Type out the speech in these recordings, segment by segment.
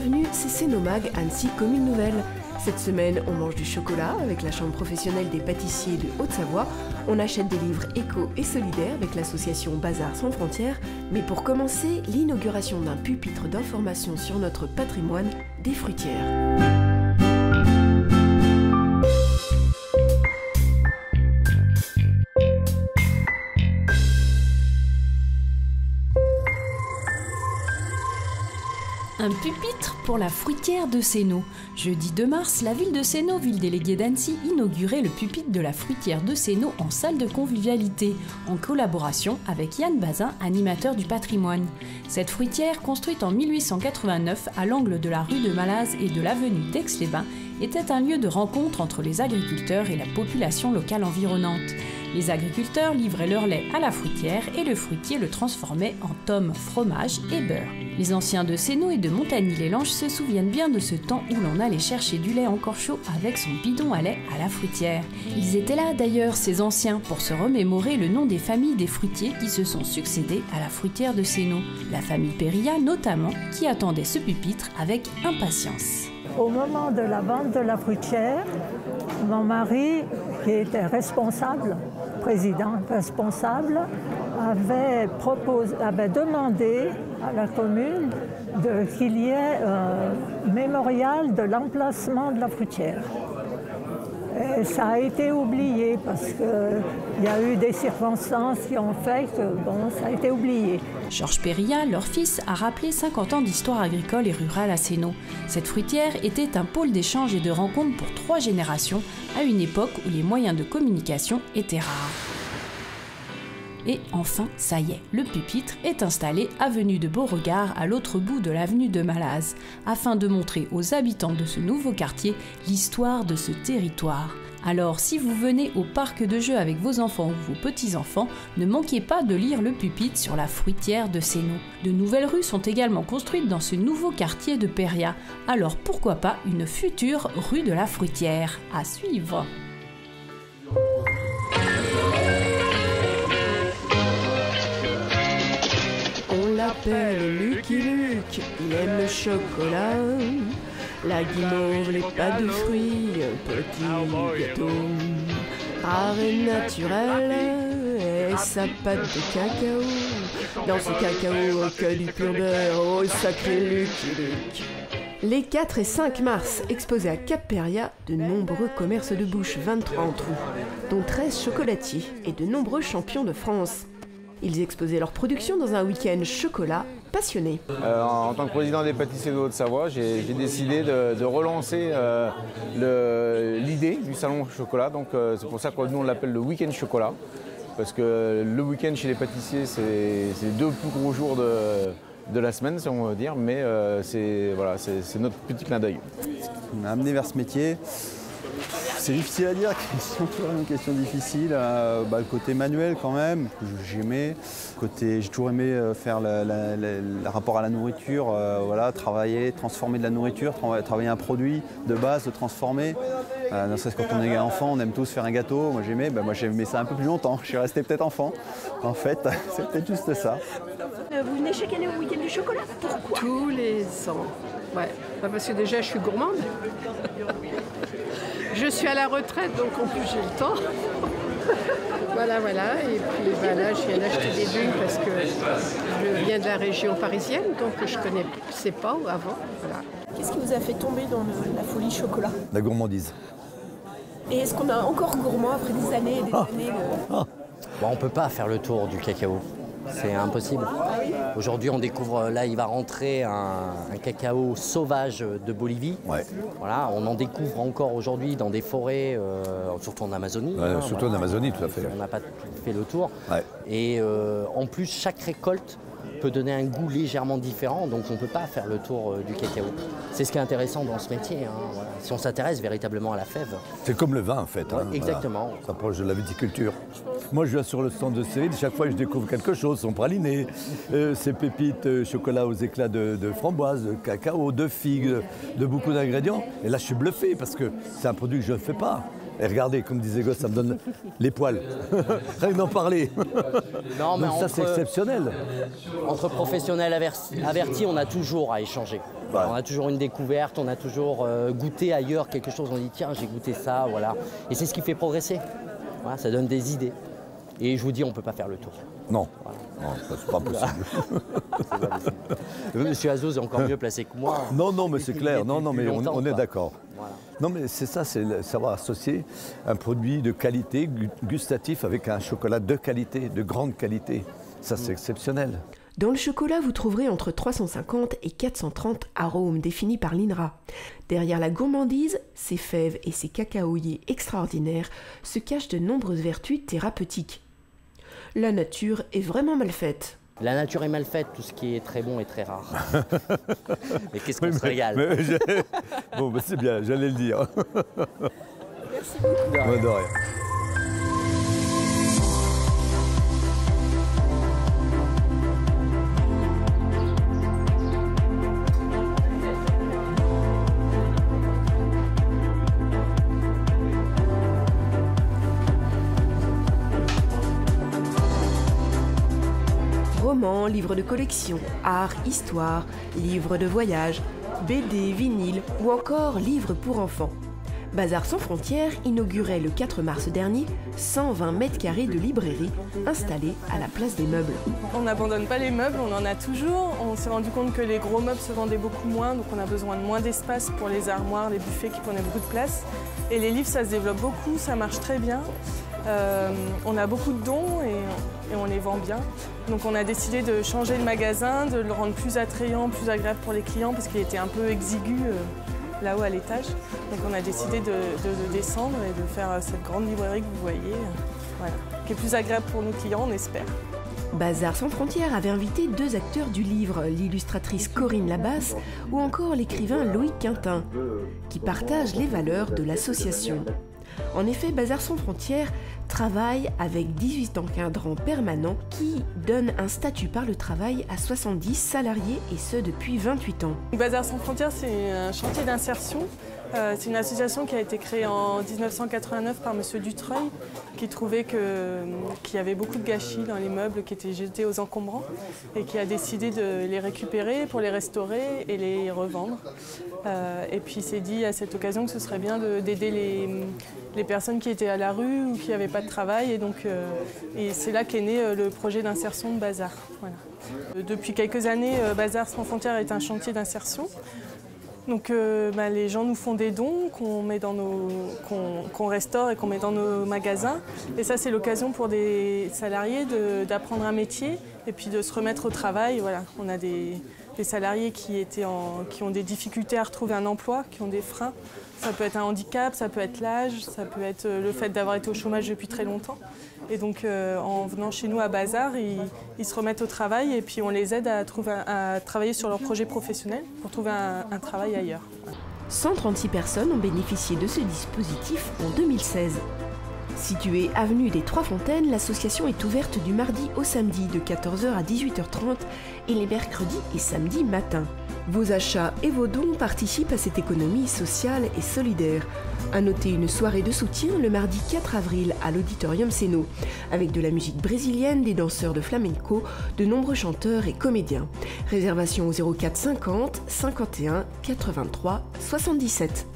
bienvenue, c'est Cénomag Annecy Commune Nouvelle. Cette semaine, on mange du chocolat avec la Chambre professionnelle des pâtissiers de Haute-Savoie. On achète des livres éco et solidaires avec l'association Bazar sans frontières. Mais pour commencer, l'inauguration d'un pupitre d'information sur notre patrimoine des fruitières. Un pupitre pour la fruitière de Sénaux. Jeudi 2 mars, la ville de Sénaux, ville déléguée d'Annecy, inaugurait le pupitre de la fruitière de Sénaux en salle de convivialité, en collaboration avec Yann Bazin, animateur du patrimoine. Cette fruitière, construite en 1889 à l'angle de la rue de Malaz et de l'avenue d'Aix-les-Bains, était un lieu de rencontre entre les agriculteurs et la population locale environnante. Les agriculteurs livraient leur lait à la fruitière et le fruitier le transformait en tome, fromage et beurre. Les anciens de Sénaux et de Montagny-les-Langes se souviennent bien de ce temps où l'on allait chercher du lait encore chaud avec son bidon à lait à la fruitière. Ils étaient là d'ailleurs, ces anciens, pour se remémorer le nom des familles des fruitiers qui se sont succédés à la fruitière de Sénaux. La famille Périllat notamment, qui attendait ce pupitre avec impatience. Au moment de la vente de la fruitière, mon mari, qui était responsable, président responsable, avait demandé à la commune qu'il y ait un mémorial de l'emplacement de la fruitière. Et ça a été oublié parce qu'il y a eu des circonstances qui ont fait que ça a été oublié. Georges Périllat, leur fils, a rappelé 50 ans d'histoire agricole et rurale à Sénaux. Cette fruitière était un pôle d'échange et de rencontre pour 3 générations, à une époque où les moyens de communication étaient rares. Et enfin, ça y est, le pupitre est installé avenue de Beauregard à l'autre bout de l'avenue de Malaz, afin de montrer aux habitants de ce nouveau quartier l'histoire de ce territoire. Alors, si vous venez au parc de jeux avec vos enfants ou vos petits-enfants, ne manquez pas de lire le pupitre sur la fruitière de Sénaux. De nouvelles rues sont également construites dans ce nouveau quartier de Péria. Alors pourquoi pas une future rue de la fruitière? À suivre! On l'appelle Lucky Luke, il aime le chocolat, la guimauve, les pâtes de fruits, petit gâteau, rare et naturel, et sa pâte de cacao. Dans ce cacao, que du pur beurre, oh sacré Lucky Luke. Les 4 et 5 mars, exposés à Cap-Péria, de nombreux commerces de bouche, 23 en tout, dont 13 chocolatiers et de nombreux champions de France. Ils exposaient leur production dans un week-end chocolat passionné. En tant que président des pâtissiers de Haute-Savoie, j'ai décidé de relancer l'idée du salon chocolat. Donc c'est pour ça que nous on l'appelle le week-end chocolat. Parce que le week-end chez les pâtissiers, c'est les 2 plus gros jours de la semaine, si on veut dire. Mais c'est notre petit clin d'œil. On m'a amené vers ce métier. C'est difficile à dire, une question difficile. Le côté manuel quand même, que j'aimais. J'ai toujours aimé faire le rapport à la nourriture, travailler, transformer de la nourriture, travailler un produit de base, le transformer. Ne serait-ce quand on est enfant, on aime tous faire un gâteau. Moi j'aimais ça un peu plus longtemps. Je suis resté peut-être enfant. En fait, c'est peut-être juste ça. Vous venez chaque année au week-end du chocolat? Pourquoi? Tous les ans. Ouais. Parce que déjà je suis gourmande. Je suis à la retraite, donc en plus j'ai le temps. Voilà. Et puis là, je viens d'acheter des bulles parce que je viens de la région parisienne, donc je ne connaissais pas avant. Voilà. Qu'est-ce qui vous a fait tomber dans la folie chocolat? La gourmandise. Et est-ce qu'on a encore gourmand après des années et des années On ne peut pas faire le tour du cacao. C'est impossible. Aujourd'hui, on découvre, là, il va rentrer un cacao sauvage de Bolivie. Ouais. Voilà, on en découvre encore aujourd'hui dans des forêts, surtout en Amazonie. Ouais, surtout en Amazonie, tout à fait. On n'a pas fait le tour. Ouais. Et en plus, chaque récolte peut donner un goût légèrement différent, donc on ne peut pas faire le tour du cacao. C'est ce qui est intéressant dans ce métier. Voilà. Si on s'intéresse véritablement à la fève. C'est comme le vin en fait. Ouais, exactement. Voilà. Ça s'approche de la viticulture. Moi je viens sur le stand de Cyril, chaque fois je découvre quelque chose, son praliné, ses pépites, chocolat aux éclats de framboise, de cacao, de figues, de beaucoup d'ingrédients. Et là je suis bluffé parce que c'est un produit que je ne fais pas. Et regardez, comme disait Gosse, ça me donne les poils. Rien d'en parler. Non, mais donc ça, c'est exceptionnel. Entre professionnels avertis, on a toujours à échanger. Ouais. On a toujours une découverte, on a toujours goûté ailleurs quelque chose. On dit tiens, j'ai goûté ça, voilà. Et c'est ce qui fait progresser. Voilà, ça donne des idées. Et je vous dis, on ne peut pas faire le tour. Non, voilà. Non, ça, c'est pas possible. C'est pas possible. Monsieur Azouz est encore mieux placé que moi. Non, mais c'est clair. Non, mais on est d'accord. Voilà. Non, mais c'est ça, c'est savoir associer un produit de qualité, gustatif, avec un chocolat de qualité, de grande qualité. Ça, c'est exceptionnel. Dans le chocolat, vous trouverez entre 350 et 430 arômes définis par l'INRA. Derrière la gourmandise, ses fèves et ses cacaoyers extraordinaires se cachent de nombreuses vertus thérapeutiques. La nature est vraiment mal faite. La nature est mal faite, tout ce qui est très bon est très rare. Mais qu'est-ce qu'on se régale. Bon, bah, c'est bien, j'allais le dire. Merci beaucoup. De rien. Romans, livres de collection, art, histoire, livres de voyage, BD, vinyle ou encore livres pour enfants. Bazar sans frontières inaugurait le 4 mars dernier 120 mètres carrés de librairie installés à la place des meubles. On n'abandonne pas les meubles, on en a toujours. On s'est rendu compte que les gros meubles se vendaient beaucoup moins, donc on a besoin de moins d'espace pour les armoires, les buffets qui prenaient beaucoup de place. Et les livres, ça se développe beaucoup, ça marche très bien. On a beaucoup de dons et on les vend bien. Donc on a décidé de changer le magasin, de le rendre plus attrayant, plus agréable pour les clients parce qu'il était un peu exigu là-haut à l'étage. Donc on a décidé de descendre et de faire cette grande librairie que vous voyez, voilà, qui est plus agréable pour nos clients, on espère. Bazar sans frontières avait invité 2 acteurs du livre, l'illustratrice Corinne Labasse ou encore l'écrivain Loïc Quintin, qui partagent les valeurs de l'association. En effet, Bazar sans frontières travaille avec 18 encadrants permanents qui donnent un statut par le travail à 70 salariés et ce depuis 28 ans. Bazar sans frontières, c'est un chantier d'insertion. C'est une association qui a été créée en 1989 par M. Dutreuil, qui trouvait qu'il y avait beaucoup de gâchis dans les meubles qui étaient jetés aux encombrants et qui a décidé de les récupérer pour les restaurer et les revendre. Et puis il s'est dit à cette occasion que ce serait bien d'aider les personnes qui étaient à la rue ou qui n'avaient pas de travail. Et c'est là qu'est né le projet d'insertion de Bazar. Voilà. Depuis quelques années, Bazar sans frontières est un chantier d'insertion. Donc les gens nous font des dons qu'on restaure et qu'on met dans nos magasins. Et ça, c'est l'occasion pour des salariés d'apprendre un métier et puis de se remettre au travail. Voilà. On a des salariés qui ont des difficultés à retrouver un emploi, qui ont des freins. Ça peut être un handicap, ça peut être l'âge, ça peut être le fait d'avoir été au chômage depuis très longtemps. Et donc en venant chez nous à Bazar, ils se remettent au travail et puis on les aide à travailler sur leur projet professionnel pour trouver un travail ailleurs. 136 personnes ont bénéficié de ce dispositif en 2016. Située avenue des Trois Fontaines, l'association est ouverte du mardi au samedi de 14h à 18h30 et les mercredis et samedis matin. Vos achats et vos dons participent à cette économie sociale et solidaire. À noter une soirée de soutien le mardi 4 avril à l'Auditorium Séno, avec de la musique brésilienne, des danseurs de flamenco, de nombreux chanteurs et comédiens. Réservation au 04 50 51 83 77.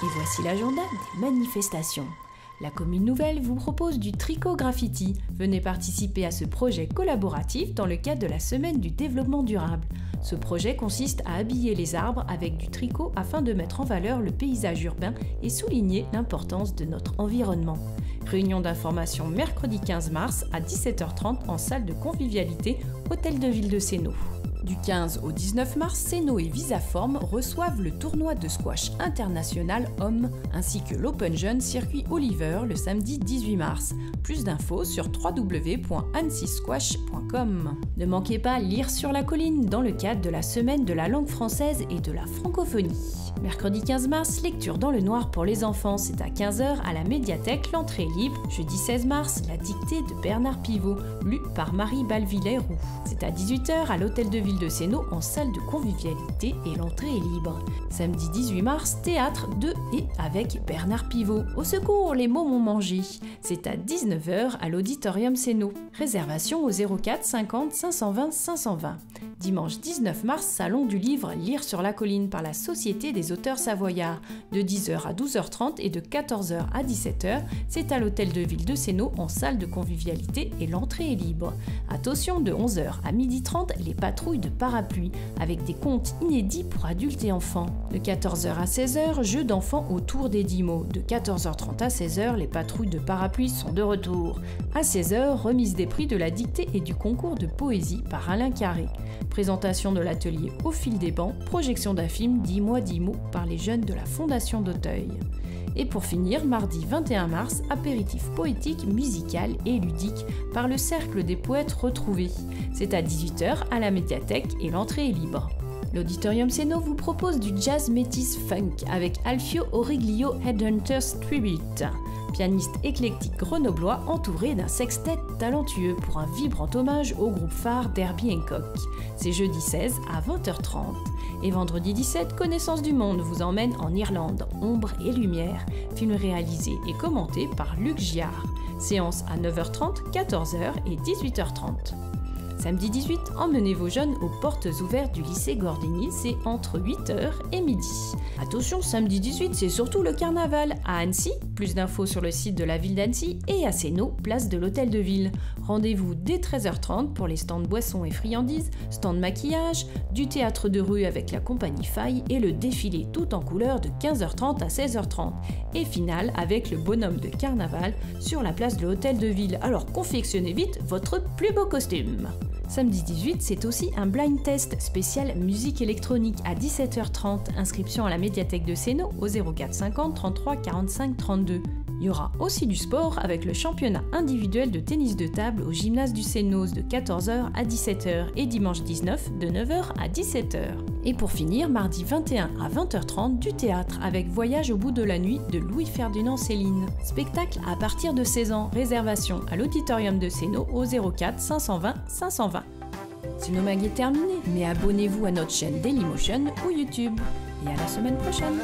Et voici l'agenda des manifestations. La commune nouvelle vous propose du tricot graffiti. Venez participer à ce projet collaboratif dans le cadre de la semaine du développement durable. Ce projet consiste à habiller les arbres avec du tricot afin de mettre en valeur le paysage urbain et souligner l'importance de notre environnement. Réunion d'information mercredi 15 mars à 17h30 en salle de convivialité, Hôtel de Ville de Séno. Du 15 au 19 mars, Séno et Visaform reçoivent le tournoi de squash international hommes ainsi que l'Open Jeune Circuit Oliver le samedi 18 mars. Plus d'infos sur www.annecy-squash.com. Ne manquez pas Lire sur la colline dans le cadre de la semaine de la langue française et de la francophonie. Mercredi 15 mars, lecture dans le noir pour les enfants, c'est à 15h à la médiathèque, l'entrée est libre. Jeudi 16 mars, la dictée de Bernard Pivot, lue par Marie Balvillers-Roux. C'est à 18h à l'hôtel de ville de Sénaux en salle de convivialité et l'entrée est libre. Samedi 18 mars, théâtre de et avec Bernard Pivot. Au secours, les mots m'ont mangé. C'est à 19h à l'auditorium Sénaux. Réservation au 04 50 520 520. Dimanche 19 mars, salon du livre Lire sur la colline par la Société des auteurs savoyards. De 10h à 12h30 et de 14h à 17h, c'est à l'hôtel de ville de Sénaux en salle de convivialité et l'entrée est libre. Attention, de 11h à 12h30, les patrouilles de parapluie avec des contes inédits pour adultes et enfants. De 14h à 16h, jeux d'enfants autour des 10 mots. De 14h30 à 16h, les patrouilles de parapluie sont de retour. À 16h, remise des prix de la dictée et du concours de poésie par Alain Carré. Présentation de l'atelier Au fil des bancs, projection d'un film 10 mois 10 mots par les jeunes de la Fondation d'Auteuil. Et pour finir, mardi 21 mars, apéritif poétique, musical et ludique par le Cercle des Poètes Retrouvés. C'est à 18h à la médiathèque et l'entrée est libre. L'Auditorium Sénaux vous propose du jazz métis funk avec Alfio Origlio Headhunters Tribute. Pianiste éclectique grenoblois entouré d'un sextet talentueux pour un vibrant hommage au groupe phare d'Herbie Hancock. C'est jeudi 16 à 20h30. Et vendredi 17, Connaissance du Monde vous emmène en Irlande, Ombre et Lumière, film réalisé et commenté par Luc Giard. Séance à 9h30, 14h et 18h30. Samedi 18, emmenez vos jeunes aux portes ouvertes du lycée Gordini, c'est entre 8h et midi. Attention, samedi 18, c'est surtout le carnaval. À Annecy, plus d'infos sur le site de la ville d'Annecy, et à Sénaux, place de l'hôtel de ville. Rendez-vous dès 13h30 pour les stands boissons et friandises, stands maquillage, du théâtre de rue avec la compagnie Faille et le défilé tout en couleur de 15h30 à 16h30. Et finale avec le bonhomme de carnaval sur la place de l'hôtel de ville. Alors confectionnez vite votre plus beau costume. Samedi 18, c'est aussi un blind test spécial musique électronique à 17h30. Inscription à la médiathèque de Sénaux au 04 50 33 45 32. Il y aura aussi du sport avec le championnat individuel de tennis de table au gymnase du Sénos de 14h à 17h et dimanche 19 de 9h à 17h. Et pour finir, mardi 21 à 20h30, du théâtre avec Voyage au bout de la nuit de Louis-Ferdinand Céline. Spectacle à partir de 16 ans. Réservation à l'auditorium de Sénaux au 04 520 520. Cinomag est terminé, mais abonnez-vous à notre chaîne Dailymotion ou YouTube. Et à la semaine prochaine.